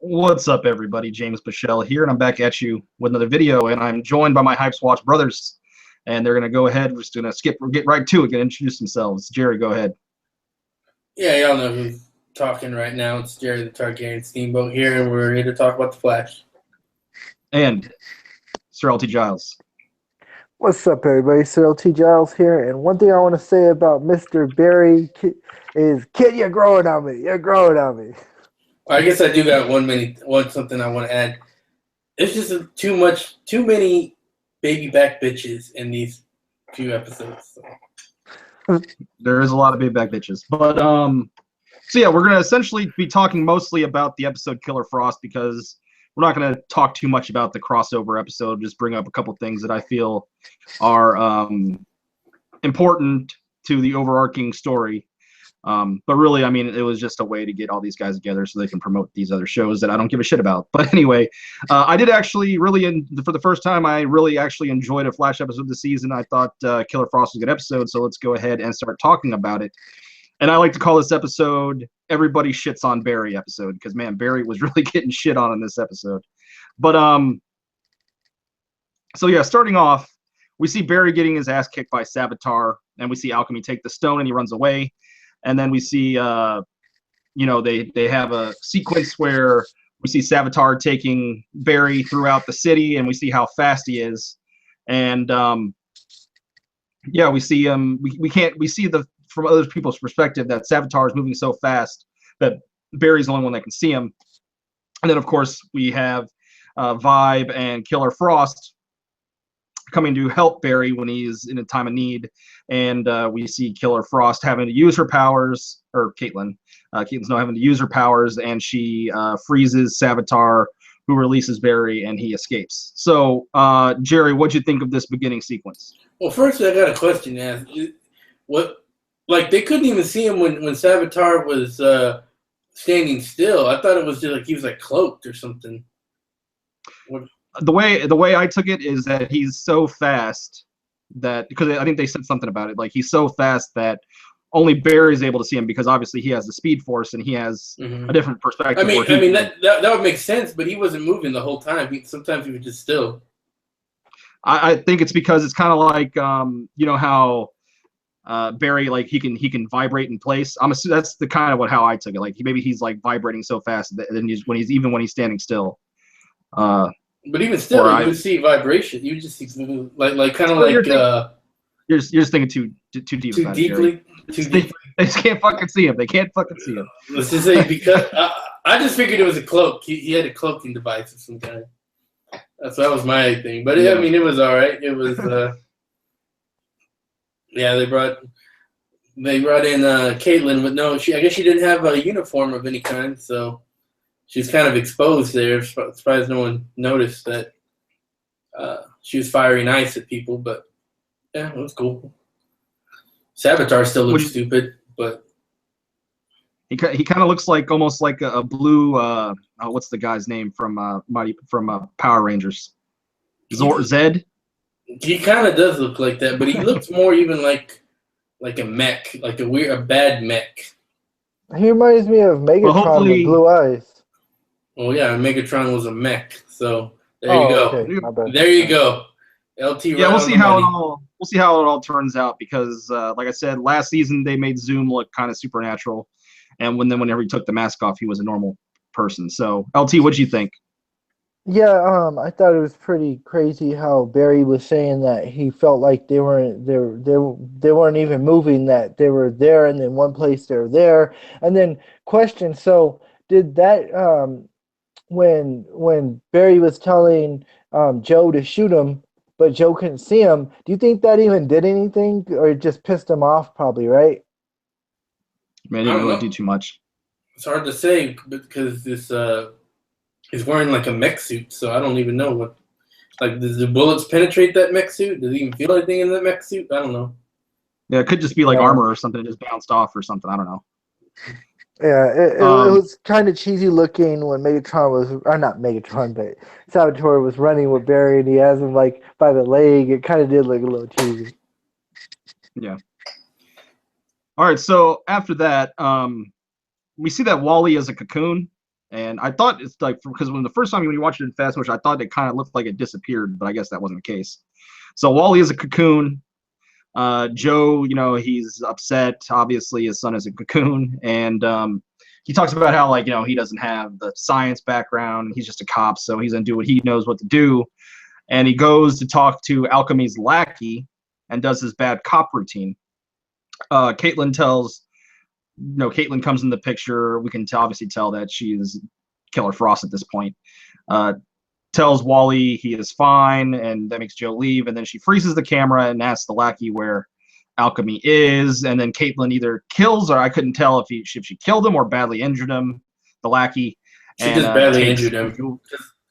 What's up, everybody? James Bichelle here, and I'm back at you with another video, and I'm joined by my Hype Watch brothers, and they're going to go ahead. We're just going to get right to it, and introduce themselves. Jerry, go ahead. Yeah, y'all know who's talking right now. It's Jerry the Targaryen Steamboat here, and we're here to talk about The Flash. And Sir LT Giles. What's up, everybody? Sir LT Giles here, and one thing I want to say about Mr. Barry is, kid, you're growing on me. You're growing on me. I guess I do got something I want to add. It's just too many baby back bitches in these few episodes. So. There is a lot of baby back bitches, but so yeah, we're gonna essentially be talking mostly about the episode Killer Frost because we're not gonna talk too much about the crossover episode. Just bring up a couple things that I feel are important to the overarching story. But really, I mean, it was just a way to get all these guys together so they can promote these other shows that I don't give a shit about. But anyway, I did actually for the first time, I really actually enjoyed a Flash episode this season. I thought Killer Frost was a good episode, so let's go ahead and start talking about it. And I like to call this episode Everybody Shits on Barry episode, because, man, Barry was really getting shit on in this episode. But, so yeah, starting off, we see Barry getting his ass kicked by Savitar, and we see Alchemy take the stone, and he runs away. And then we see, they have a sequence where we see Savitar taking Barry throughout the city, and we see how fast he is. And we see we see from other people's perspective that Savitar is moving so fast that Barry's the only one that can see him. And then of course we have Vibe and Killer Frost coming to help Barry when he's in a time of need, and we see Killer Frost having to use her powers, or Caitlin. Caitlin's now having to use her powers, and she freezes Savitar, who releases Barry, and he escapes. So, Jerry, what'd you think of this beginning sequence? Well, first I got a question to ask. Like, they couldn't even see him when Savitar was standing still. I thought it was just like he was like cloaked or something. What? The way I took it is that he's so fast that, because I think they said something about it, like he's so fast that only Barry's able to see him, because obviously he has the Speed Force and he has a different perspective. I mean that would make sense, but he wasn't moving the whole time. Sometimes he was just still. I think it's because it's kind of like how Barry, like he can vibrate in place. I'm assuming that's the kind of how I took it. Like maybe he's like vibrating so fast that then when he's standing still. But even still, you would see vibration. You would just see like kind of like you're just thinking too deep. Too deeply. They just can't fucking see him. They can't fucking see him. Let's just say, because I just figured it was a cloak. He had a cloaking device of some kind. That was my thing. But I mean, it was all right. It was they brought in Caitlin, but no, I guess she didn't have a uniform of any kind, so she's kind of exposed there. Surprised no one noticed that she was firing ice at people, but yeah, it was cool. Savitar still looks stupid, but he kind of looks like almost like a blue. What's the guy's name from Power Rangers? Zed. He kind of does look like that, but he looks more even like a mech, like a bad mech. He reminds me of Megatron with blue eyes. Oh yeah, Megatron was a mech, so there you go. Okay. There you go. LT. Yeah, we'll see how it all turns out, because like I said, last season they made Zoom look kind of supernatural, and whenever he took the mask off, he was a normal person. So LT, what'd you think? Yeah, I thought it was pretty crazy how Barry was saying that he felt like they weren't even moving, that they were there, and then one place they're there, and then question. So did that when Barry was telling Joe to shoot him, but Joe couldn't see him, do you think that even did anything, or it just pissed him off? Probably, right? I mean, it didn't really do too much. It's hard to say because this he's wearing like a mech suit, so I don't even know what. Like, does the bullets penetrate that mech suit? Does he even feel anything in that mech suit? I don't know. Yeah, it could just be like armor or something that just bounced off or something. I don't know. Yeah, it was kind of cheesy looking when Megatron was, or not Megatron, but Savitar was running with Barry, and he has him like by the leg. It kind of did look a little cheesy. Yeah. All right, so after that, we see that Wally is a cocoon, And I thought it's like because when the first time when you watched it in fast motion, I thought it kind of looked like it disappeared, but I guess that wasn't the case. So Wally is a cocoon. Joe, he's upset. Obviously, his son is a cocoon, and he talks about how he doesn't have the science background. He's just a cop, so he's gonna do what he knows what to do. And he goes to talk to Alchemy's lackey and does his bad cop routine. Caitlin comes in the picture. We can obviously tell that she is Killer Frost at this point. Tells Wally he is fine, and that makes Joe leave. And then she freezes the camera and asks the lackey where Alchemy is. And then Caitlin either kills, or I couldn't tell if she killed him or badly injured him, the lackey. She just badly injured him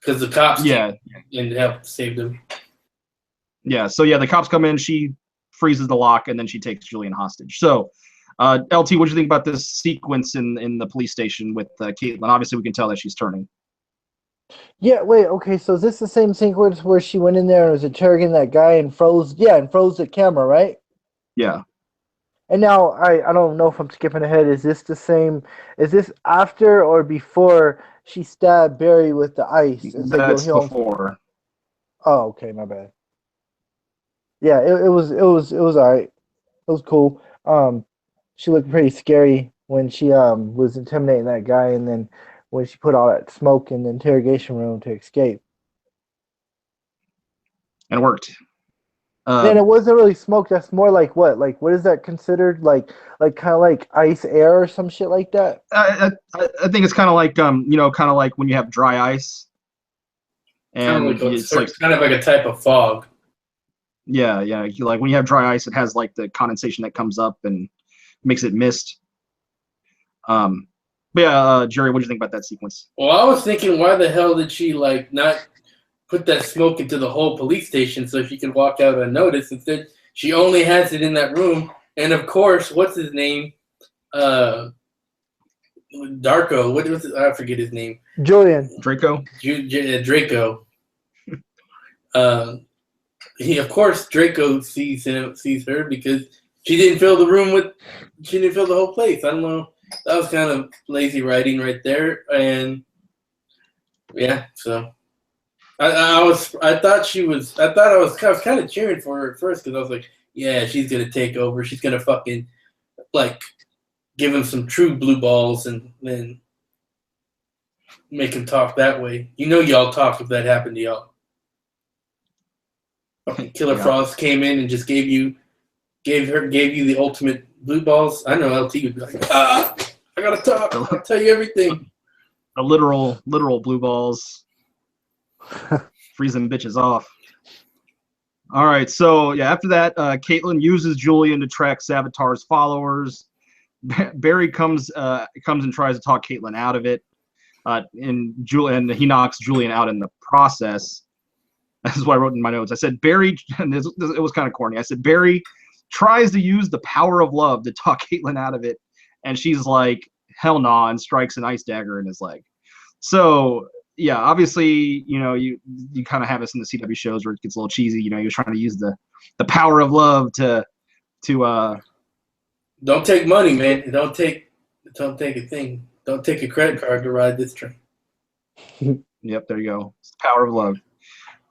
because the cops and helped save him. Yeah, so the cops come in. She freezes the lock, and then she takes Julian hostage. So, LT, what do you think about this sequence in the police station with Caitlin? Obviously, we can tell that she's turning. Yeah, wait, okay, so is this the same sequence where she went in there and was interrogating that guy and froze the camera, right? Yeah. And now, I don't know if I'm skipping ahead. Is this after or before she stabbed Barry with the ice? That's before. Oh, okay, my bad. Yeah, it was alright. It was cool. She looked pretty scary when she was intimidating that guy, and then when she put all that smoke in the interrogation room to escape. And it worked. Man, it wasn't really smoke. That's more like what? Like, what is that considered? Like kind of like ice air or some shit like that? I think it's kind of like kind of like when you have dry ice. And it's kind of like a type of fog. Yeah. Like when you have dry ice, it has like the condensation that comes up and makes it mist. But yeah, Jerry, what do you think about that sequence? Well, I was thinking, why the hell did she not put that smoke into the whole police station so she could walk out unnoticed? Instead, she only has it in that room. And of course, what's his name? Darko. What was it? I forget his name. Julian. Draco. Draco. Draco sees her because she didn't fill the whole place. I don't know. That was kind of lazy writing right there, and yeah. So I was kind of cheering for her at first because I was like, yeah, she's gonna take over. She's gonna fucking give him some true blue balls and then make him talk that way. Y'all talk if that happened to y'all. Killer Frost came in and just gave you the ultimate blue balls. I know LT would be like, I gotta talk. I'll tell you everything. The literal blue balls. Freezing bitches off. All right, so after that, Caitlin uses Julian to track Savitar's followers. Barry comes and tries to talk Caitlin out of it. And he knocks Julian out in the process. This is what I wrote in my notes. I said Barry, and it was kind of corny. I said Barry tries to use the power of love to talk Caitlin out of it, and she's like, hell nah, and strikes an ice dagger in his leg. So yeah, obviously, you kind of have this in the CW shows where it gets a little cheesy. You're trying to use the power of love to don't take money, man. Don't take a thing. Don't take a credit card to ride this train. Yep, there you go. It's the power of love.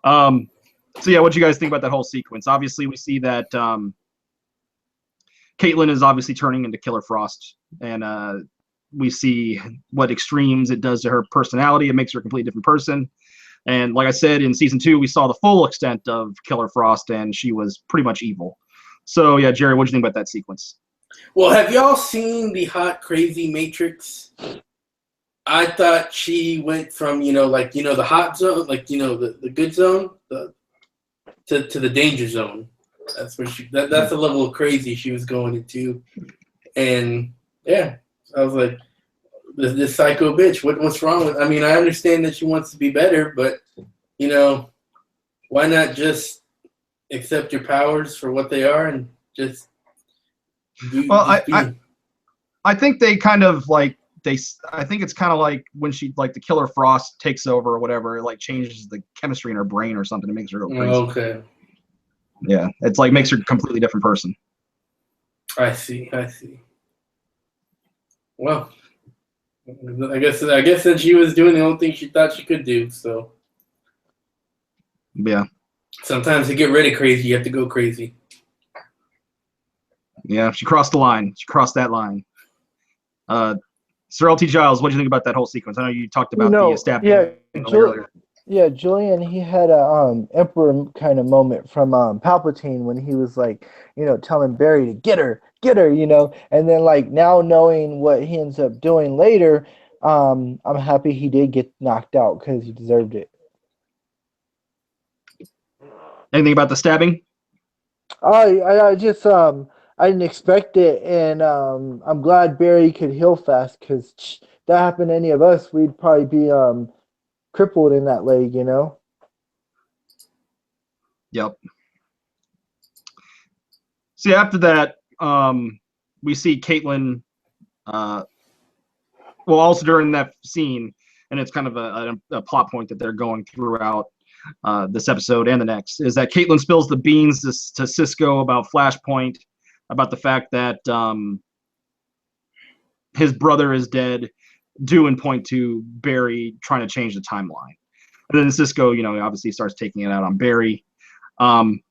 So yeah, what do you guys think about that whole sequence? Obviously, we see that Caitlin is obviously turning into Killer Frost, and we see what extremes it does to her personality. It makes her a completely different person. And like I said, in season 2, we saw the full extent of Killer Frost, and she was pretty much evil. So yeah, Jerry, what do you think about that sequence? Well, have y'all seen the Hot Crazy Matrix? I thought she went from the hot zone, the good zone, to the danger zone. That's where that's the level of crazy she was going into, and yeah, I was like, this psycho bitch. What's wrong with? I mean, I understand that she wants to be better, but why not just accept your powers for what they are and just be? I think they kind of I think it's kind of like when she the Killer Frost takes over or whatever, it changes the chemistry in her brain or something. It makes her go crazy. Okay. Yeah, it's makes her a completely different person. I see. Well, I guess that she was doing the only thing she thought she could do. So Yeah. sometimes to get rid of crazy, you have to go crazy. Yeah, she crossed the line. She crossed that line. Sir L.T. Giles, what do you think about that whole sequence? I know you talked about the stabbing earlier. Yeah, Julian, he had a emperor kind of moment from Palpatine when he was like, telling Barry to get her, and then like now knowing what he ends up doing later, I'm happy he did get knocked out because he deserved it. Anything about the stabbing? I just I didn't expect it, and I'm glad Barry could heal fast because that happened to any of us, we'd probably be crippled in that leg, Yep. See, after that, we see Caitlin. Well, also during that scene, and it's kind of a plot point that they're going throughout this episode and the next, is that Caitlin spills the beans to Cisco about Flashpoint, about the fact that his brother is dead, due in point to Barry trying to change the timeline. And then Cisco, obviously starts taking it out on Barry. And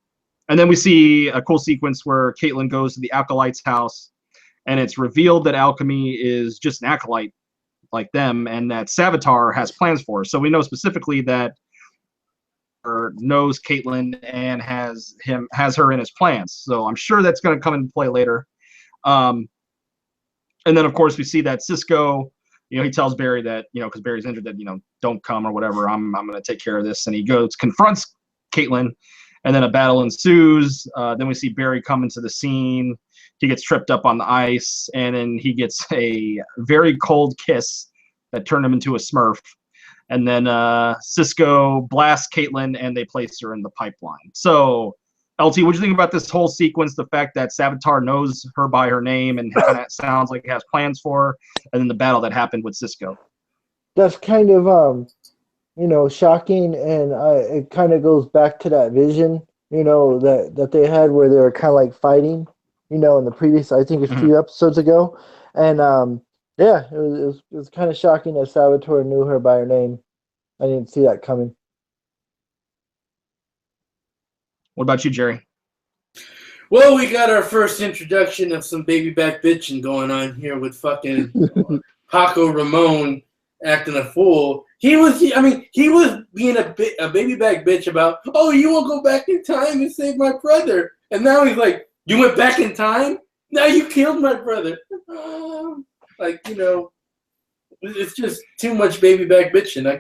then we see a cool sequence where Caitlin goes to the Acolyte's house, and it's revealed that alchemy is just an acolyte like them, and that Savitar has plans for her. So we know specifically that knows Caitlin and has her in his plans. So I'm sure that's going to come into play later. And then of course we see that Cisco, he tells Barry that, because Barry's injured, that, don't come or whatever. I'm going to take care of this. And he confronts Caitlin, and then a battle ensues. Then we see Barry come into the scene. He gets tripped up on the ice, and then he gets a very cold kiss that turned him into a Smurf. And then Cisco blasts Caitlin, and they place her in the pipeline. So, LT, what do you think about this whole sequence? The fact that Savitar knows her by her name and kind of sounds like he has plans for her, and then the battle that happened with Cisco. That's kind of shocking, and it kind of goes back to that vision, that they had where they were kind of like fighting, in the previous, I think it's few episodes ago, and yeah, it was kind of shocking that Savitar knew her by her name. I didn't see that coming. What about you, Jerry? Well, we got our first introduction of some baby back bitching going on here with fucking Paco Ramon acting a fool. He was being a baby back bitch about, oh, you won't go back in time and save my brother. And now he's like, you went back in time? Now you killed my brother. It's just too much baby back bitching. I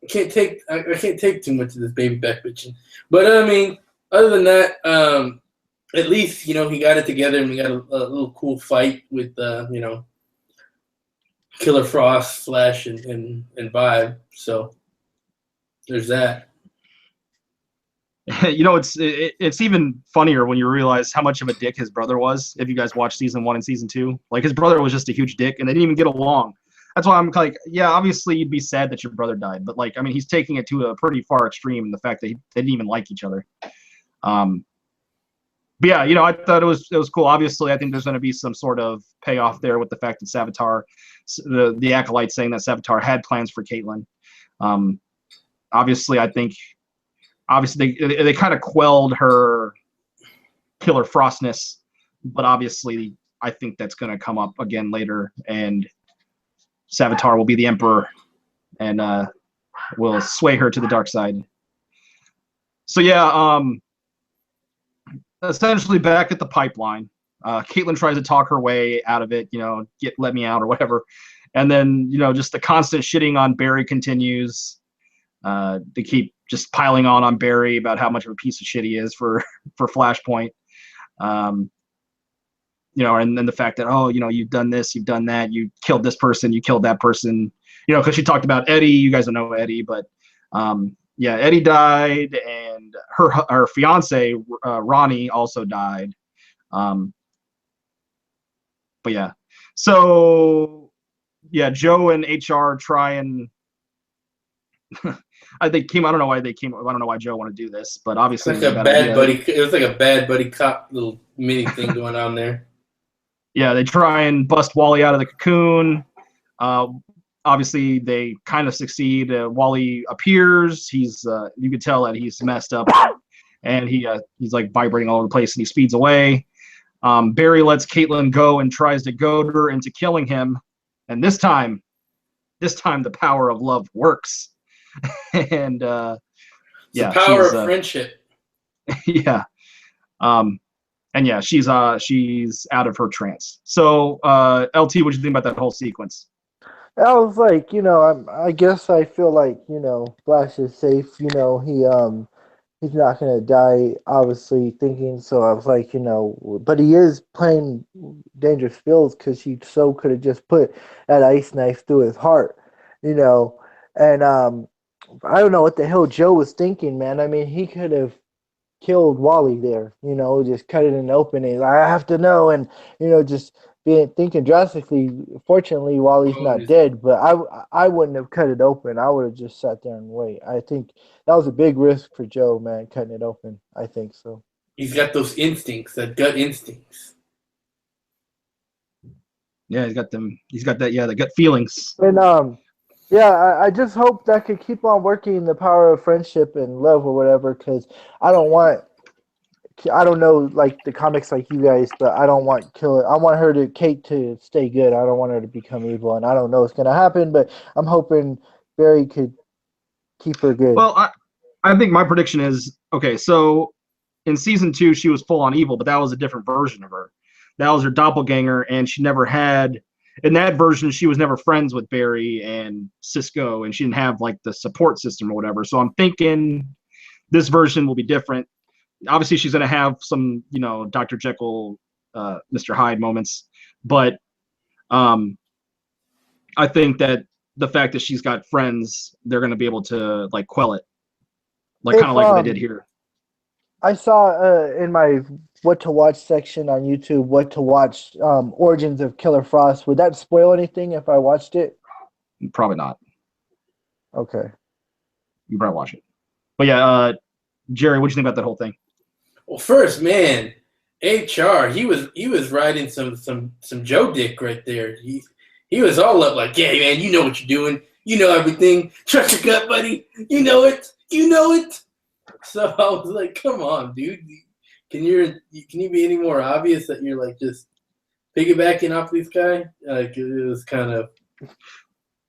can't take too much of this baby back bitching. But other than that, at least he got it together, and we got a little cool fight with Killer Frost, Flash, and Vibe. So there's that. It's even funnier when you realize how much of a dick his brother was. If you guys watched season 1 and season 2, like his brother was just a huge dick, and they didn't even get along. That's why I'm like, yeah, obviously you'd be sad that your brother died, but he's taking it to a pretty far extreme in the fact that they didn't even like each other. But yeah, I thought it was cool. Obviously, I think there's going to be some sort of payoff there with the fact that Savitar, the acolyte, saying that Savitar had plans for Caitlin. Obviously, they kind of quelled her Killer Frostness, but obviously I think that's going to come up again later, and Savitar will be the Emperor and will sway her to the dark side. So yeah, essentially back at the pipeline, Caitlin tries to talk her way out of it, let me out or whatever, and then just the constant shitting on Barry continues. They keep just piling on Barry about how much of a piece of shit he is for Flashpoint. And then the fact that, oh, you've done this, you've done that, you killed this person, you killed that person, because she talked about Eddie. You guys don't know Eddie, but yeah, Eddie died, and her fiance Ronnie also died. But yeah, so yeah, Joe and HR try and I don't know why Joe wanted to do this, but obviously It was like a bad buddy cop little mini thing going on there. yeah, they try and bust Wally out of the cocoon. Obviously, they kind of succeed. Wally appears. He's you could tell that he's messed up, and he's like vibrating all over the place, and he speeds away. Barry lets Caitlin go and tries to goad her into killing him, and this time the power of love works. And yeah, the power of friendship. Yeah. And yeah, she's out of her trance. So, LT, what do you think about that whole sequence? I was like, I guess I feel like, Flash is safe. He's not gonna die. Obviously, thinking so. I was like, but he is playing dangerous fields because he so could have just put that ice knife through his heart, And I don't know what the hell Joe was thinking, man. I mean, he could have killed Wally there, just cut it in the opening. I have to know, and just thinking drastically. Fortunately, Wally's not dead, but I wouldn't have cut it open. I would have just sat there and wait. I think that was a big risk for Joe, man, cutting it open. I think so. He's got those instincts, that gut instincts. Yeah, he's got them. He's got that. Yeah, the gut feelings. And yeah, I just hope that could keep on working the power of friendship and love or whatever, because I don't know like the comics like you guys, but I don't want Killer. I want Kate to stay good. I don't want her to become evil, and I don't know what's gonna happen, but I'm hoping Barry could keep her good. Well, I think my prediction is okay. So in season 2, she was full on evil, but that was a different version of her. That was her doppelganger, and she never had. In that version, she was never friends with Barry and Cisco, and she didn't have like the support system or whatever. So I'm thinking this version will be different. Obviously, she's going to have some, Dr. Jekyll, Mr. Hyde moments, but I think that the fact that she's got friends, they're going to be able to like quell it, like kind of like what they did here. I saw in my what to watch section on YouTube, what to watch Origins of Killer Frost. Would that spoil anything if I watched it? Probably not. Okay. You probably watch it. But yeah, Jerry, what do you think about that whole thing? Well, first, man, HR, he was riding some Joe Dick right there. He was all up like, yeah, man, you know what you're doing. You know everything. Trust your gut, buddy. You know it. You know it. So I was like, come on, dude. Can you be any more obvious that you're like just piggybacking off this guy? Like it was kind of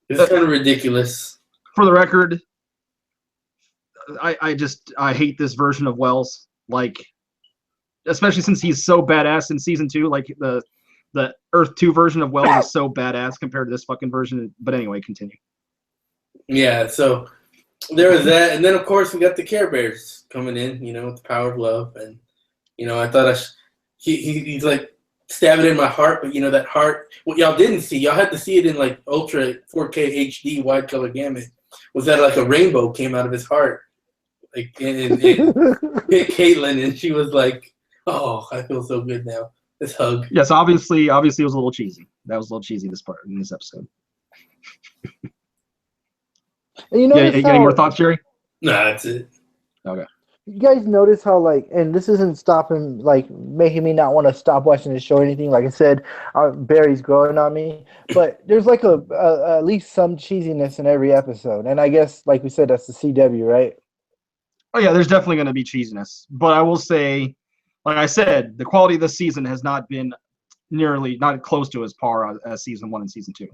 ridiculous. For the record, I hate this version of Wells. Like, especially since he's so badass in season 2. Like the Earth 2 version of Wells is so badass compared to this fucking version. But anyway, continue. Yeah, so there was that, and then of course we got the Care Bears coming in, with the power of love, and I thought he's like stabbing in my heart, but that heart, what y'all didn't see, y'all had to see it in like ultra 4K HD wide color gamut, was that like a rainbow came out of his heart, like and Caitlin, and she was like, oh, I feel so good now. This hug. Yes, obviously it was a little cheesy. That was a little cheesy this part in this episode. And you got any more thoughts, Jerry? No, that's it. Okay. You guys notice how and this isn't stopping making me not want to stop watching the show or anything. Like I said, Barry's growing on me, but there's like at least some cheesiness in every episode, and I guess like we said, that's the CW, right? Oh yeah, there's definitely going to be cheesiness, but I will say, like I said, the quality of this season has not been not close to as par as season 1 and season 2.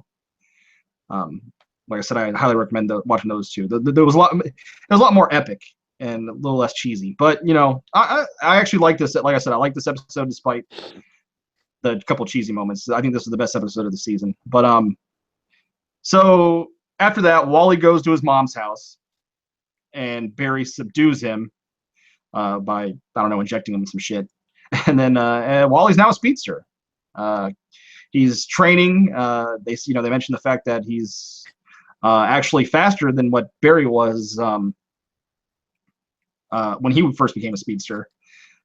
Like I said, I highly recommend watching those two. There was a lot more epic and a little less cheesy. But I actually like this. Like I said, I like this episode despite the couple cheesy moments. I think this is the best episode of the season. But so after that, Wally goes to his mom's house, and Barry subdues him by injecting him with some shit. And then Wally's now a speedster. He's training. They mentioned the fact that he's actually faster than what Barry was when he first became a speedster.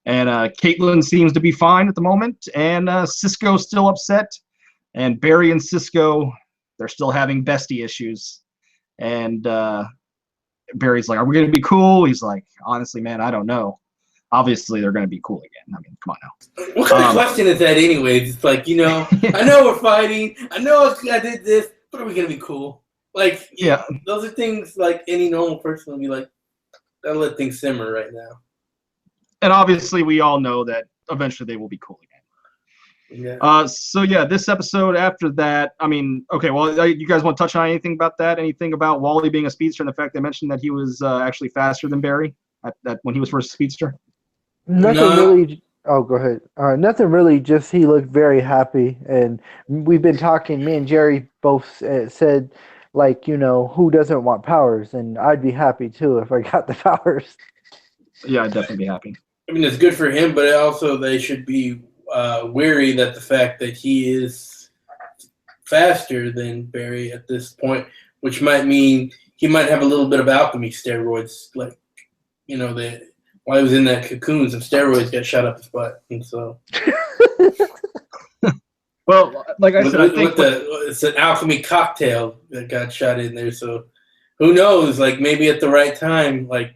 And Caitlin seems to be fine at the moment, and Cisco's still upset. And Barry and Cisco, they're still having bestie issues. And Barry's like, are we going to be cool? He's like, honestly, man, I don't know. obviously they're going to be cool again. I mean, come on now. What kind of question is that anyways? It's like, I know we're fighting. I know I did this, but are we going to be cool? Like, Yeah. Those are things like any normal person would be like, I'll let things simmer right now. And obviously we all know that eventually they will be cool again. Yeah. So yeah, this episode after that, I mean, okay, well, you guys want to touch on anything about that? Anything about Wally being a speedster and the fact they mentioned that he was actually faster than Barry at when he was first a speedster? Nothing really. Oh, go ahead. Nothing really. Just he looked very happy, and we've been talking. Me and Jerry both said, like, who doesn't want powers? And I'd be happy too if I got the powers. Yeah, I'd definitely be happy. I mean, it's good for him, but also they should be wary that the fact that he is faster than Barry at this point, which might mean he might have a little bit of alchemy steroids, like, while he was in that cocoon, some steroids got shot up his butt, and so. Well, like I said, I think it's an alchemy cocktail that got shot in there. So, who knows? Like maybe at the right time, like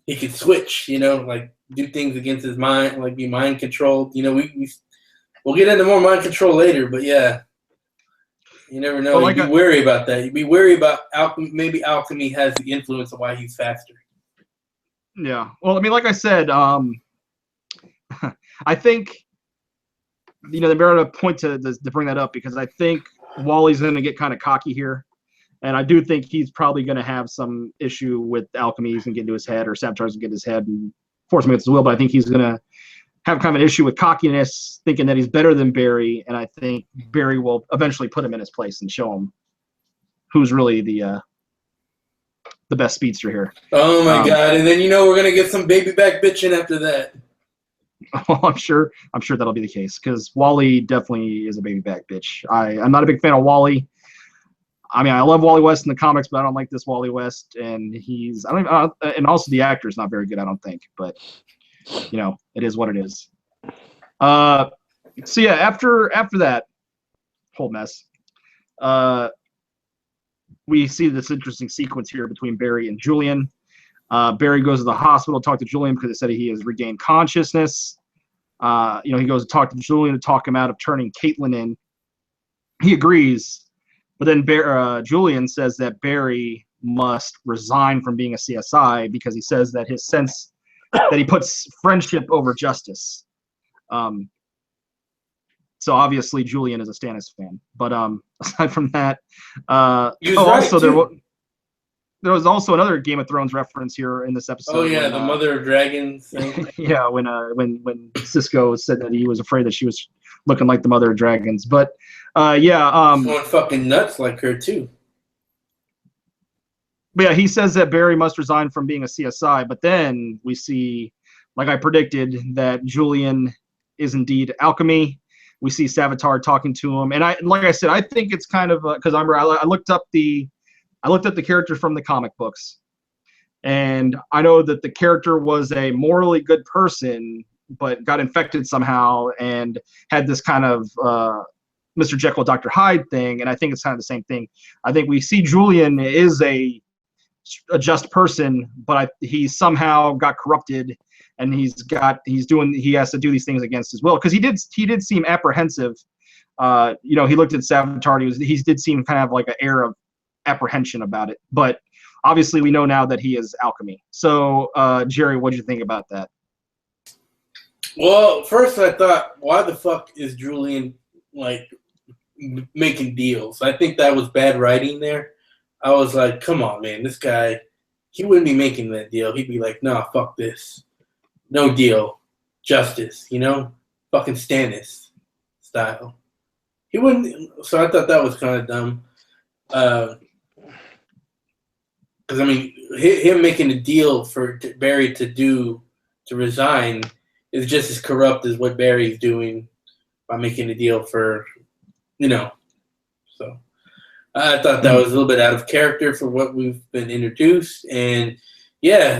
he could switch. Like do things against his mind, like be mind controlled. We'll get into more mind control later, but yeah, you never know. Well, You'd be wary about that. You'd be wary about alchemy. Maybe alchemy has the influence of why he's faster. Yeah. Well, I mean, like I said, I think, they better point to bring that up because I think Wally's going to get kind of cocky here. And I do think he's probably going to have some issue with alchemy. He's going to get into his head or sabotage and get in his head and force him against his will. But I think he's going to have kind of an issue with cockiness, thinking that he's better than Barry. And I think Barry will eventually put him in his place and show him who's really the best speedster here. Oh my God! And then we're gonna get some baby back bitching after that. Well, I'm sure that'll be the case because Wally definitely is a baby back bitch. I'm not a big fan of Wally. I mean, I love Wally West in the comics, but I don't like this Wally West, and and also the actor is not very good, I don't think. But it is what it is. So yeah, after that whole mess, we see this interesting sequence here between Barry and Julian. Barry goes to the hospital to talk to Julian because they said he has regained consciousness. He goes to talk to Julian to talk him out of turning Caitlin in. He agrees, but then Julian says that Barry must resign from being a CSI because he says that his sense that he puts friendship over justice. So obviously Julian is a Stannis fan, but aside from that, there was also another Game of Thrones reference here in this episode. Oh yeah, the Mother of Dragons thing. Yeah, when Cisco said that he was afraid that she was looking like the Mother of Dragons, but going fucking nuts like her too. But yeah, he says that Barry must resign from being a CSI, but then we see, like I predicted, that Julian is indeed alchemy. We see Savitar talking to him, and like I said, I think it's kind of because I looked up the character from the comic books, and I know that the character was a morally good person, but got infected somehow and had this kind of Mr. Jekyll, Dr. Hyde thing, and I think it's kind of the same thing. I think we see Julian is a just person, but he somehow got corrupted, and he has to do these things against his will because he did seem apprehensive. He looked at Savitar. He did seem kind of like an air of apprehension about it, but obviously we know now that he is alchemy. So Jerry, what did you think about that? Well, first I thought, why the fuck is Julian like making deals? I think that was bad writing there. I was like, come on, man, this guy, he wouldn't be making that deal. He'd be like, nah, fuck this, no deal, justice, fucking Stannis style. He wouldn't. So I thought that was kind of dumb. Because I mean, him making a deal for Barry to resign is just as corrupt as what Barry's doing by making a deal for, So I thought that was a little bit out of character for what we've been introduced, and yeah,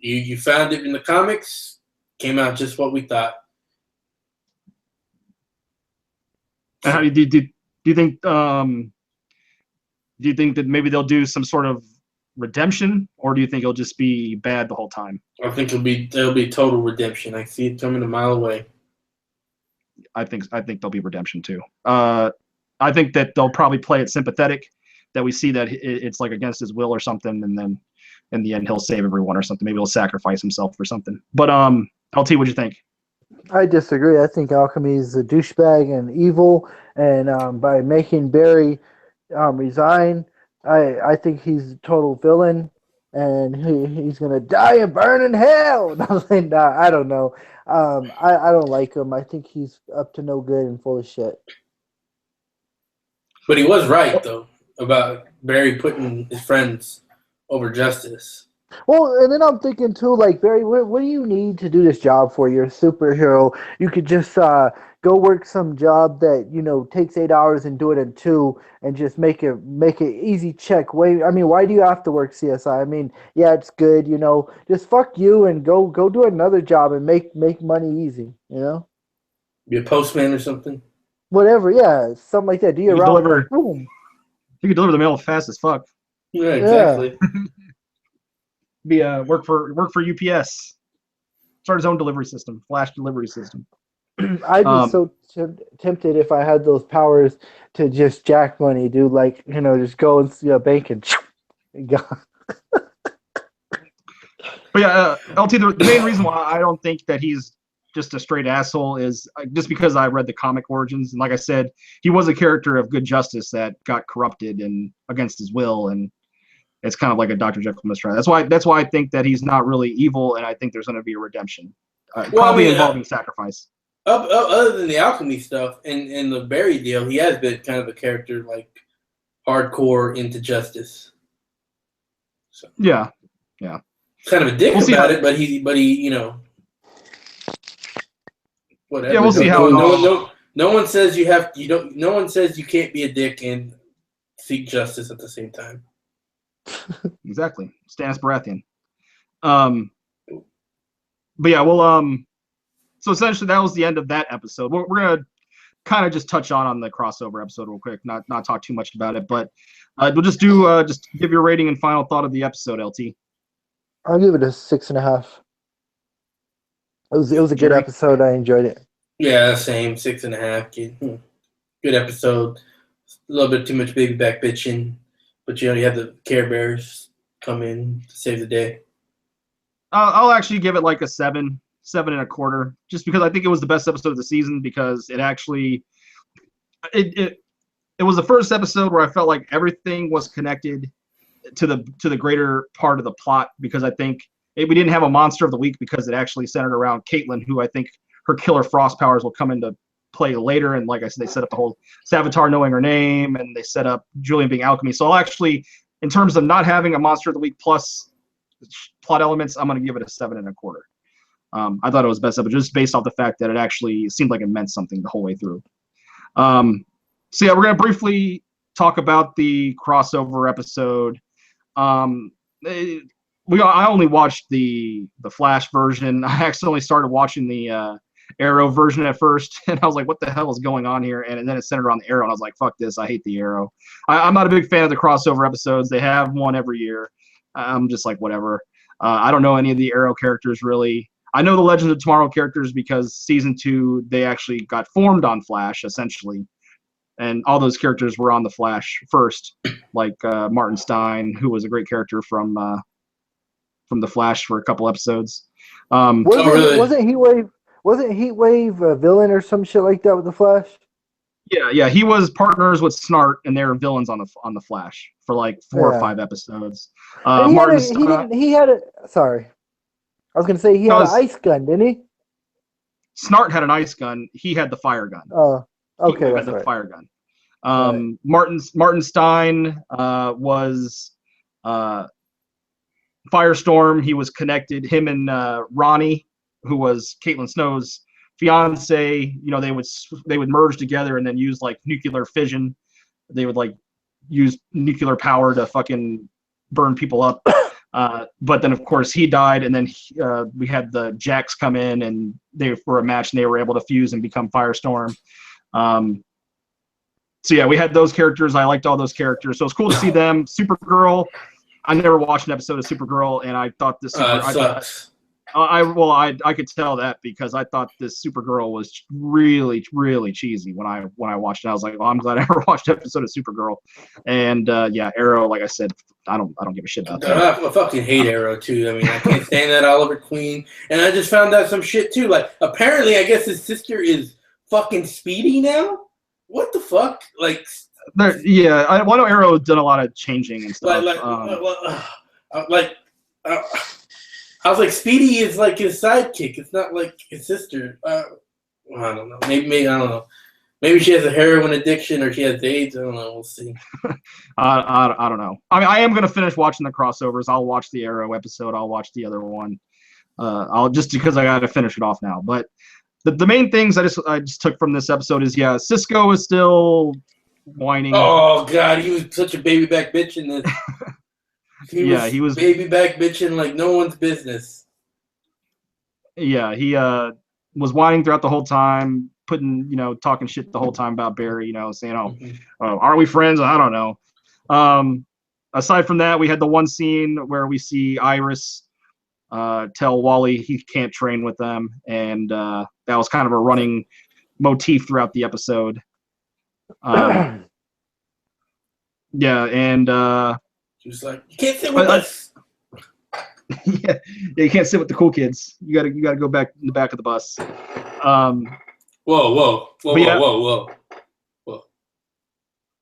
you found it in the comics, came out just what we thought. And how do you think? Do you think that maybe they'll do some sort of redemption, or do you think he'll just be bad the whole time? I think there'll be total redemption. I see it coming a mile away. I think there'll be redemption too. I think that they'll probably play it sympathetic, that we see that it's like against his will or something, and then in the end he'll save everyone or something. Maybe he'll sacrifice himself or something. But LT, what'd you think? I disagree. I think Alchemy is a douchebag and evil, and by making Barry resign, I think he's a total villain, and he's gonna die and burn in hell. And I was like, nah, I don't know. I don't like him. I think he's up to no good and full of shit. But he was right though about Barry putting his friends over justice. Well, and then I'm thinking too, like Barry, what do you need to do this job for? You're a superhero. You could just go work some job that takes 8 hours and do it in 2, and just make it easy check. Why do you have to work CSI? I mean, yeah, it's good. Just fuck you and go do another job and make money easy. Be a postman or something. Whatever, yeah, something like that. Do your route. Boom. You could deliver the mail fast as fuck. Yeah, exactly. Yeah. Work for UPS. Start his own delivery system, flash delivery system. I'd be so tempted if I had those powers to just jack money, dude. Like, just go and see a bank and go. But yeah, LT, the main reason why I don't think that he's just a straight asshole is just because I read the comic origins, and like I said, he was a character of good justice that got corrupted and against his will, and it's kind of like a Dr. Jekyll Mr. Hyde. That's why I think that he's not really evil, and I think there's going to be a redemption, involving sacrifice. Other than the alchemy stuff and the Barry deal, he has been kind of a character like hardcore into justice. So yeah, kind of a dick about it, but he whatever. Yeah, we'll see how. No one says you have. You don't. No one says you can't be a dick and seek justice at the same time. Exactly, Stannis Baratheon. But yeah, well, so essentially that was the end of that episode. We're gonna kind of just touch on the crossover episode real quick, not talk too much about it, but we'll just do just give your rating and final thought of the episode, LT. I'll give it a 6.5. It was a good episode. I enjoyed it. Yeah, same 6.5. Good episode. A little bit too much baby back bitching, but you have the Care Bears come in to save the day. I'll actually give it like a 7.25, just because I think it was the best episode of the season, because it actually it was the first episode where I felt like everything was connected to the greater part of the plot, because I think we didn't have a monster of the week because it actually centered around Caitlin, who I think her killer frost powers will come into play later. And like I said, they set up the whole Savitar knowing her name, and they set up Julian being alchemy. So I'll actually, in terms of not having a monster of the week plus plot elements, I'm going to give it a 7.25. I thought it was best episode just based off the fact that it actually seemed like it meant something the whole way through. So yeah, we're going to briefly talk about the crossover episode. I only watched the Flash version. I accidentally started watching the Arrow version at first, and I was like, what the hell is going on here? And then it centered around the Arrow, and I was like, fuck this, I hate the Arrow. I'm not a big fan of the crossover episodes. They have one every year. I'm just like, whatever. I don't know any of the Arrow characters, really. I know the Legends of Tomorrow characters because season 2, they actually got formed on Flash, essentially. And all those characters were on the Flash first, like Martin Stein, who was a great character from the Flash for a couple episodes. Wasn't Heatwave a villain or some shit like that with the Flash? Yeah, he was partners with Snart, and they were villains on the Flash for like 4 or 5 episodes. Sorry, I was gonna say he had an ice gun, didn't he? Snart had an ice gun. He had the fire gun. Oh, okay, he that's had the right. fire gun. Martin Stein was Firestorm. He was connected. Him and Ronnie, who was Caitlin Snow's fiance, they would merge together and then use like nuclear fission. They would like use nuclear power to fucking burn people up. But then of course he died, and then we had the Jacks come in, and they were a match, and they were able to fuse and become Firestorm. So yeah, we had those characters. I liked all those characters, so it's cool to see them. Supergirl, I never watched an episode of Supergirl, and I thought this. It sucks. I could tell that because I thought this Supergirl was really, really cheesy when I watched it. I was like, well, I'm glad I never watched an episode of Supergirl. And Arrow, like I said, I don't give a shit about that. I fucking hate Arrow too. I mean, I can't stand that Oliver Queen. And I just found out some shit too. Like, apparently, I guess his sister is fucking Speedy now. What the fuck? Like, I know Arrow done a lot of changing and stuff. I was like, Speedy is like his sidekick. It's not like his sister. I don't know. Maybe I don't know. Maybe she has a heroin addiction or she has AIDS. I don't know. We'll see. I don't know. I mean, I am gonna finish watching the crossovers. I'll watch the Arrow episode. I'll watch the other one. I'll just because I gotta finish it off now. But the main things I just took from this episode is Cisco is still whining. Oh God, he was such a baby back bitch in this. He was baby back bitching like no one's business. Yeah, he was whining throughout the whole time, talking shit the whole time about Barry, saying, are we friends? I don't know. Aside from that, we had the one scene where we see Iris tell Wally he can't train with them, and that was kind of a running motif throughout the episode. She was like, "You can't sit with us." You can't sit with the cool kids. You gotta go back in the back of the bus. Whoa.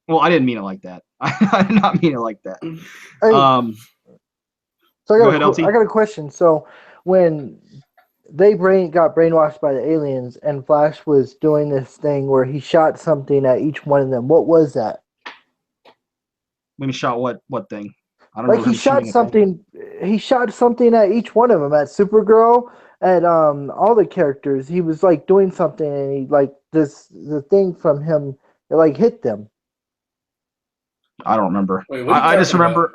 Well, I didn't mean it like that. I did not mean it like that. So I got a question. So when they got brainwashed by the aliens, and Flash was doing this thing where he shot something at each one of them, what was that? When he shot what thing? I don't know. He shot something. He shot something at each one of them. At Supergirl, at all the characters. He was like doing something, and he the thing from him, it hit them. I don't remember. Wait, I just remember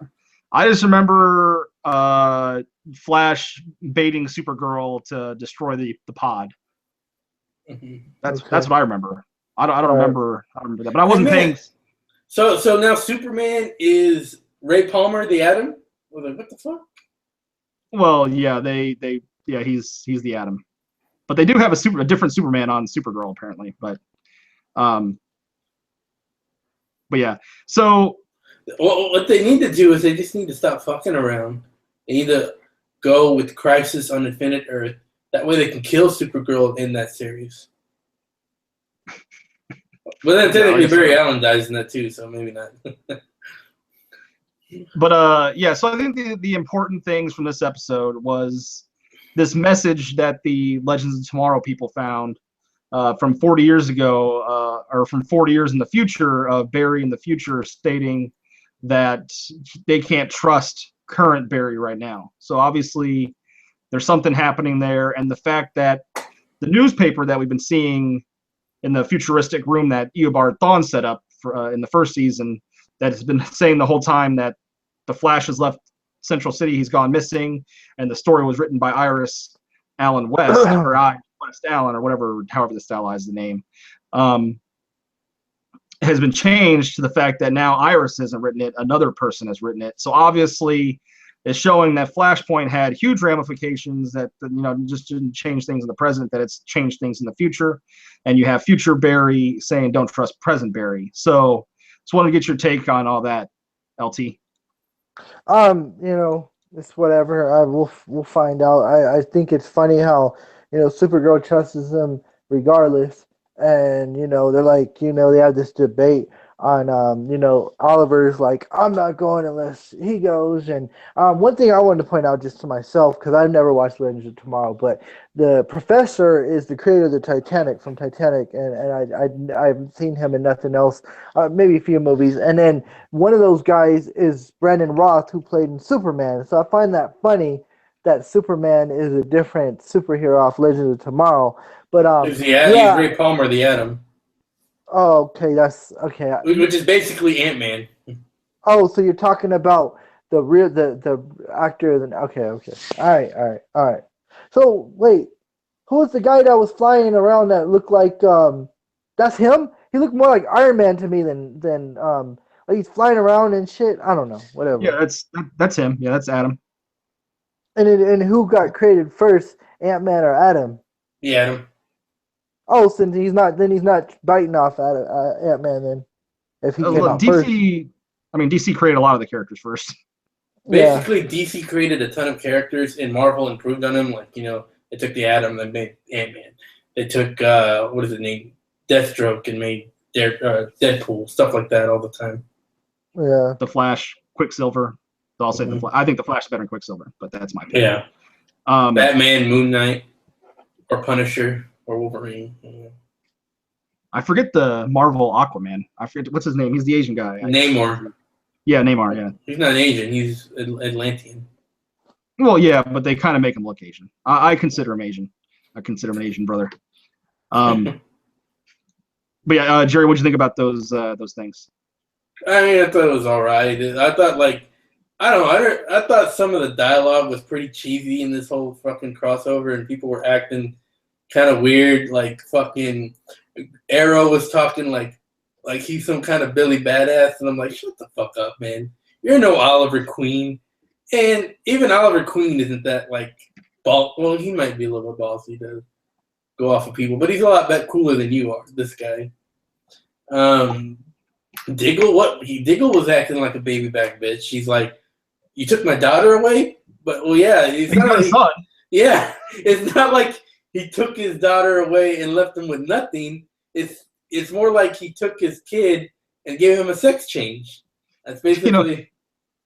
Flash baiting Supergirl to destroy the pod. Mm-hmm. That's what I remember. I don't remember. I don't remember that, but I wasn't paying. So now Superman is Ray Palmer, the Atom. What the fuck? Well, yeah, he's the Atom, but they do have a different Superman on Supergirl apparently. But yeah. So what they need to do is they just need to stop fucking around. They need to go with Crisis on Infinite Earth. That way they can kill Supergirl in that series. But then technically Barry Allen dies in that too, so maybe not. But so I think the important things from this episode was this message that the Legends of Tomorrow people found from 40 years ago, or from 40 years in the future, of Barry in the future stating that they can't trust current Barry right now. So obviously there's something happening there, and the fact that the newspaper that we've been seeing in the futuristic room that Eobard Thawne set up for, in the first season, that has been saying the whole time that the Flash has left Central City, he's gone missing, and the story was written by Iris Allen West, or West Allen, or however the stylized the name, has been changed to the fact that now Iris hasn't written it, another person has written it. So obviously it's showing that Flashpoint had huge ramifications, that just didn't change things in the present, that it's changed things in the future. And you have future Barry saying don't trust present Barry. So just want to get your take on all that, LT. It's whatever. We'll find out. I think it's funny how Supergirl trusts him regardless, and they're like they have this debate on Oliver's like, I'm not going unless he goes. And one thing I wanted to point out just to myself, because I've never watched Legends of Tomorrow, but the professor is the creator of the Titanic, from Titanic, and I've seen him in nothing else, maybe a few movies. And then one of those guys is Brandon Roth, who played in Superman. So I find that funny that Superman is a different superhero off Legends of Tomorrow. But he's Ray Palmer, the Atom. Oh, okay, that's okay. Which is basically Ant-Man. Oh, so you're talking about the actor? Then okay. All right. So wait, who was the guy that was flying around that looked like that's him? He looked more like Iron Man to me than Like he's flying around and shit. I don't know. Whatever. Yeah, that's him. Yeah, that's Adam. And who got created first, Ant-Man or Adam? Yeah. Oh, since he's not biting off Ant-Man then. If he came out first. DC created a lot of the characters first. Basically, DC created a ton of characters, and Marvel improved on them. Like, they took the Atom and made Ant-Man. They took, what is it named? Deathstroke and made Deadpool, stuff like that all the time. Yeah. The Flash, Quicksilver. So I'll say I think the Flash is better than Quicksilver, but that's my opinion. Yeah. Batman, Moon Knight, or Punisher, or Wolverine. Yeah. I forget the Marvel Aquaman. I forget what's his name. He's the Asian guy. Namor. Yeah, Namor. Yeah. He's not Asian. He's Atlantean. Well, yeah, but they kind of make him look Asian. I consider him Asian. I consider him an Asian brother. But yeah, Jerry, what'd you think about those things? I mean, I thought it was all right. I thought, I thought some of the dialogue was pretty cheesy in this whole fucking crossover, and people were acting kind of weird. Like, fucking Arrow was talking like he's some kind of Billy Badass, and I'm like, shut the fuck up, man. You're no Oliver Queen. And even Oliver Queen isn't that, well, he might be a little bossy to go off of people, but he's a lot cooler than you are, this guy. Diggle, Diggle was acting like a baby back bitch. She's like, you took my daughter away? But, well, yeah. It's not like, son. Yeah. It's not like he took his daughter away and left him with nothing. It's more like he took his kid and gave him a sex change. That's basically...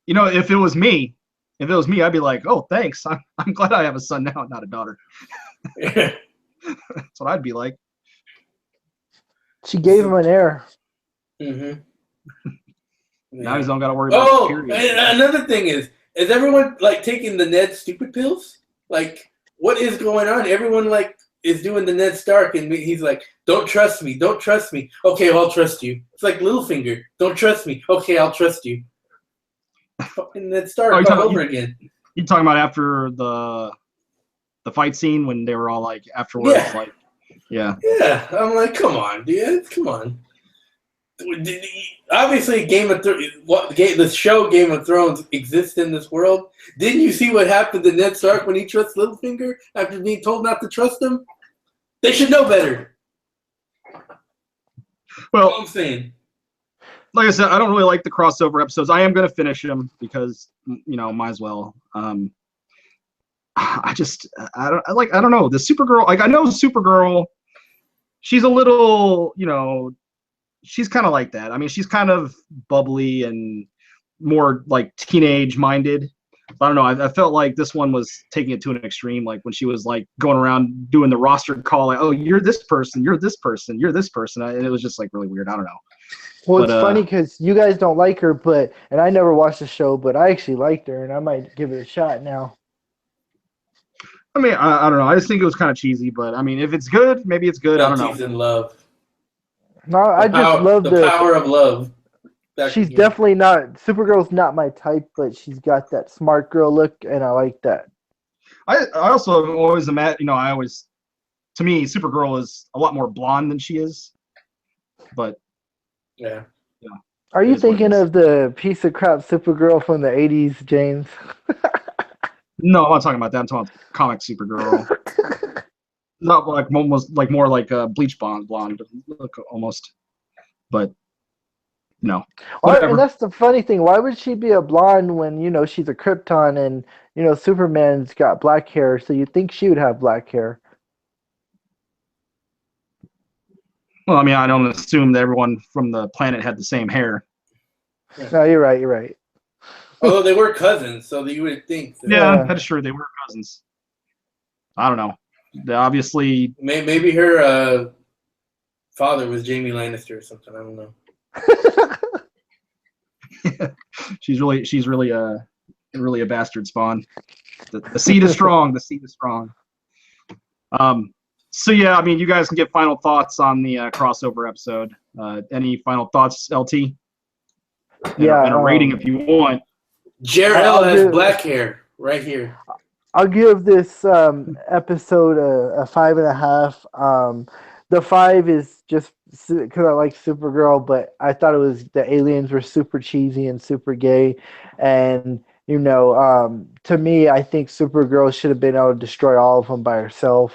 if it was me, I'd be like, oh, thanks. I'm glad I have a son now and not a daughter. That's what I'd be like. She gave him an heir. Mm-hmm. Now he's don't got to worry about period. And another thing is everyone taking the Ned stupid pills? Like, what is going on? Everyone is doing the Ned Stark, and he's like, don't trust me. Okay, well, I'll trust you. It's like Littlefinger. Don't trust me. Okay, I'll trust you. Fucking Ned Stark all over again. You talking about after the fight scene when they were all afterwards? Yeah. Yeah, I'm like, come on, dude. Come on. Obviously, the show Game of Thrones exists in this world. Didn't you see what happened to Ned Stark when he trusts Littlefinger after being told not to trust him? They should know better. Well, that's what I'm saying. Like I said, I don't really like the crossover episodes. I am going to finish them because might as well. I don't know the Supergirl. I know Supergirl. She's a little, she's kind of like that. I mean, she's kind of bubbly and more teenage minded. I don't know. I felt like this one was taking it to an extreme. Like when she was going around doing the roster call, oh, you're this person, you're this person, you're this person, and it was just really weird. I don't know. Well, it's funny because you guys don't like her, and I never watched the show, but I actually liked her, and I might give it a shot now. I mean, I don't know. I just think it was kind of cheesy, but I mean, if it's good, maybe it's good. I don't know. She's in love. No, I just love the power of love. She's definitely not. Supergirl's not my type, but she's got that smart girl look, and I like that. I also always imagine, to me, Supergirl is a lot more blonde than she is, but. Yeah. Are you thinking of the piece of crap Supergirl from the 80s, James? No, I'm not talking about that. I'm talking about comic Supergirl. Not almost more like a bleach blonde look almost. But no. And that's the funny thing. Why would she be a blonde when, she's a Krypton and, Superman's got black hair, so you'd think she would have black hair. Well, I mean, I don't assume that everyone from the planet had the same hair. Yeah. No, you're right. Although they were cousins, so you would think. That's true. They were cousins. I don't know. They obviously. Maybe her father was Jamie Lannister or something. I don't know. She's really a bastard spawn. The seed is strong. The seed is strong. So yeah, I mean, you guys can get final thoughts on the crossover episode. Any final thoughts, LT? Yeah, and a rating if you want. Jarrell has black hair right here. I'll give this episode a 5.5. The 5 is just because I like Supergirl, but I thought it was the aliens were super cheesy and super gay, and to me, I think Supergirl should have been able to destroy all of them by herself.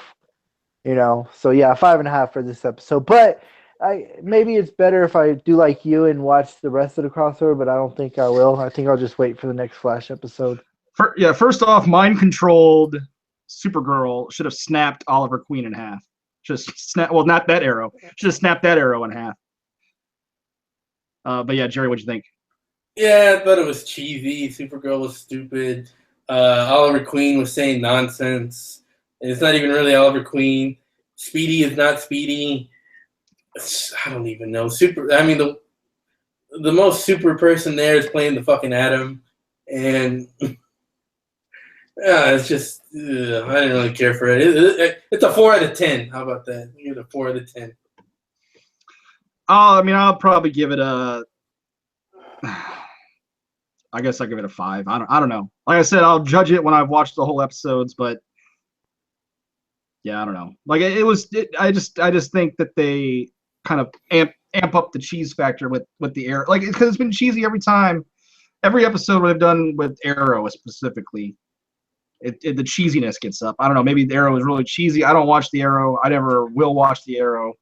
So yeah, 5.5 for this episode. But maybe it's better if I do like you and watch the rest of the crossover, but I don't think I will. I think I'll just wait for the next Flash episode. First off, mind-controlled Supergirl should have snapped Oliver Queen in half. Just snap. Well, not that arrow. Should have snapped that arrow in half. But yeah, Jerry, what'd you think? Yeah, I thought it was cheesy. Supergirl was stupid. Oliver Queen was saying nonsense. It's not even really Oliver Queen. Speedy is not Speedy. I don't even know. The most super person there is playing the fucking Atom, and it's just I didn't really care for it. It's a 4 out of 10. How about that? You get a 4 out of 10. I'll probably give it a. I guess I give it a 5. I don't know. Like I said, I'll judge it when I've watched the whole episodes, but yeah, I don't know. Like I just think that they kind of amp up the cheese factor with the Arrow, like because it's been cheesy every time, every episode we've done with Arrow specifically. The cheesiness gets up. I don't know. Maybe the Arrow is really cheesy. I don't watch the Arrow. I never will watch the Arrow.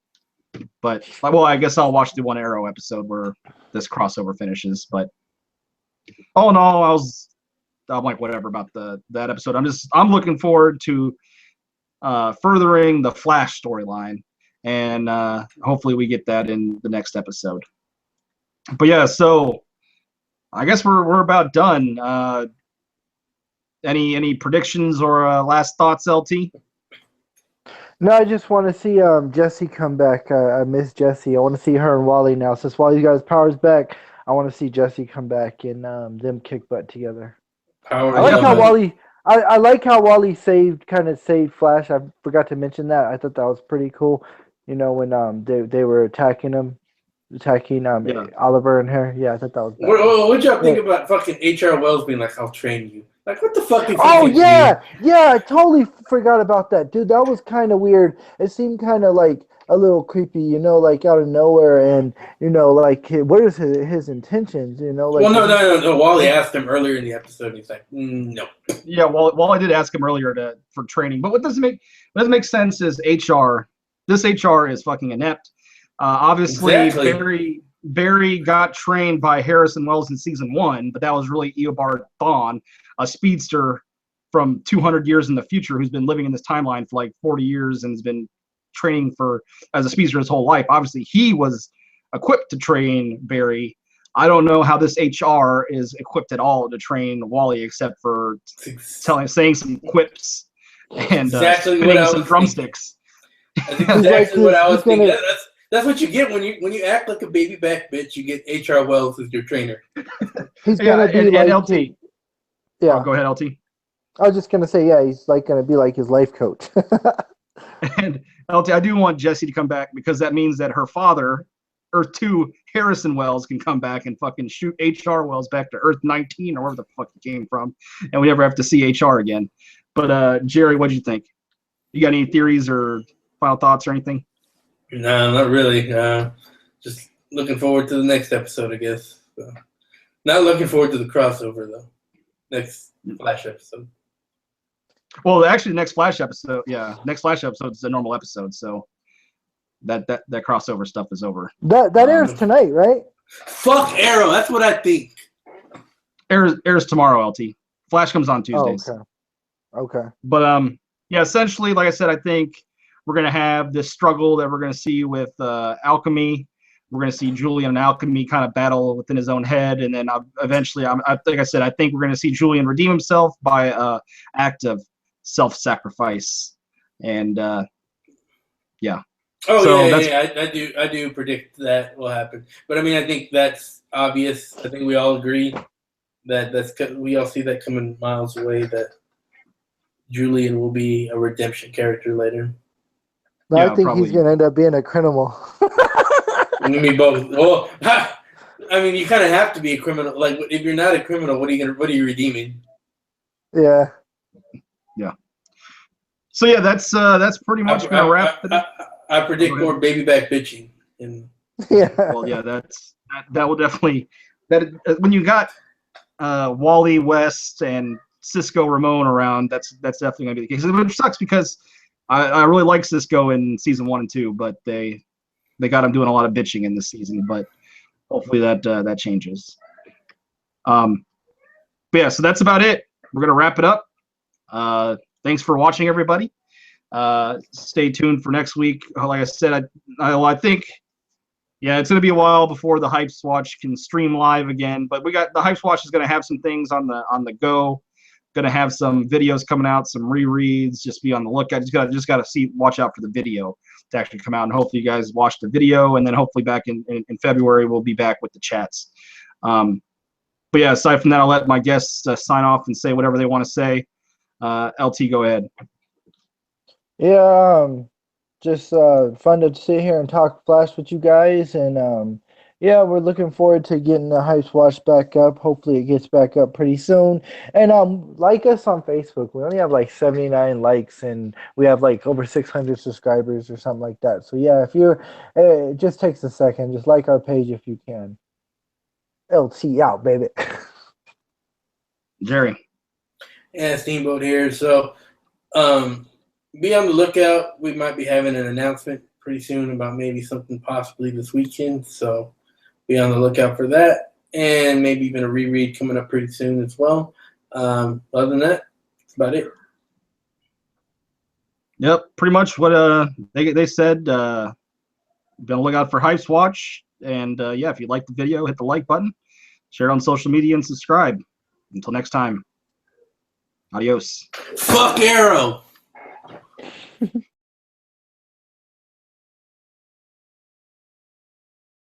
But I guess I'll watch the one Arrow episode where this crossover finishes. But all in all, I'm like whatever about that episode. I'm looking forward to furthering the Flash storyline, and hopefully we get that in the next episode. But yeah, so I guess we're about done. Any predictions or last thoughts, LT? No, I just want to see Jesse come back. I miss Jesse. I want to see her and Wally now. Since Wally got his powers back, I want to see Jesse come back and them kick butt together. I like how Wally saved Flash. I forgot to mention that. I thought that was pretty cool. When they were attacking Oliver and her. Yeah, I thought that was bad. What y'all think about fucking H.R. Wells being like, "I'll train you"? Like, what the fuck is he Oh yeah, I totally forgot about that, dude. That was kind of weird. It seemed kind of like a little creepy, like out of nowhere, and like what is his intentions? Like. Well, no. Wally asked him earlier in the episode, and he's like, "No." Yeah, well, I did ask him earlier for training, but what doesn't make sense is HR. This HR is fucking inept. Obviously, Exactly. Barry got trained by Harrison Wells in season 1, but that was really Eobard Thawne, a speedster from 200 years in the future who's been living in this timeline for like 40 years and has been training as a speedster his whole life. Obviously, he was equipped to train Barry. I don't know how this HR is equipped at all to train Wally except for saying some quips and spinning some drumsticks. That's exactly what I was thinking. That's what you get when you act like a baby back bitch. You get H.R. Wells as your trainer. He's gonna be and like LT. Yeah. Go ahead, LT. I was just gonna say, yeah, he's like gonna be like his life coach. And LT, I do want Jesse to come back because that means that her father, Earth 2, Harrison Wells, can come back and fucking shoot H.R. Wells back to Earth 19 or wherever the fuck he came from, and we never have to see H.R. again. But Jerry, what do you think? You got any theories or final thoughts or anything? No, not really. Just looking forward to the next episode, I guess. So, not looking forward to the crossover though. Next Flash episode. Well, actually, the next Flash episode is a normal episode, so that crossover stuff is over. That airs tonight, right? Fuck Arrow. That's what I think. Airs tomorrow. LT. Flash comes on Tuesdays. Oh, okay. But essentially, like I said, I think we're gonna have this struggle that we're gonna see with Alchemy. We're gonna see Julian and Alchemy kind of battle within his own head, and then eventually, I think we're gonna see Julian redeem himself by act of self-sacrifice, and yeah. Oh so yeah. I do predict that will happen. But I mean, I think that's obvious. I think we all agree that we all see that coming miles away. That Julian will be a redemption character later. No, I think he's going to end up being a criminal. I mean, both. Well, I mean, you kind of have to be a criminal. Like, if you're not a criminal, what are you redeeming? Yeah. Yeah. So yeah, that's pretty much going to wrap it up. I predict more baby back bitching And Yeah. Well, yeah, that will definitely when you got Wally West and Cisco Ramon around, that's definitely gonna be the case. Which sucks because I really like Cisco in season 1 and 2, but they got him doing a lot of bitching in this season. But hopefully that changes. But yeah, so that's about it. We're gonna wrap it up. Thanks for watching, everybody. Stay tuned for next week. Like I said, I think, yeah, it's gonna be a while before the Hypes Watch can stream live again. But we got the Hypes Watch is gonna have some things on the go. Gonna have some videos coming out, some rereads. Just be on the lookout. Just gotta watch out for the video to actually come out, and hopefully you guys watch the video, and then hopefully back in February we'll be back with the chats. But yeah, aside from that, I'll let my guests sign off and say whatever they want to say. LT, go ahead. Yeah, just fun to sit here and talk Flash with you guys, and yeah, we're looking forward to getting the Hypes Watch back up. Hopefully, it gets back up pretty soon. And like us on Facebook. We only have like 79 likes, and we have like over 600 subscribers or something like that. So yeah, if you're, it just takes a second. Just like our page if you can. LT out, baby. Jerry. Yeah, Steamboat here. So be on the lookout. We might be having an announcement pretty soon about maybe something possibly this weekend. So be on the lookout for that. And maybe even a reread coming up pretty soon as well. Other than that, that's about it. Yep, pretty much what they said. Be on the lookout for Hypes Watch. And yeah, if you like the video, hit the like button, share it on social media, and subscribe. Until next time, adios. Fuck Arrow!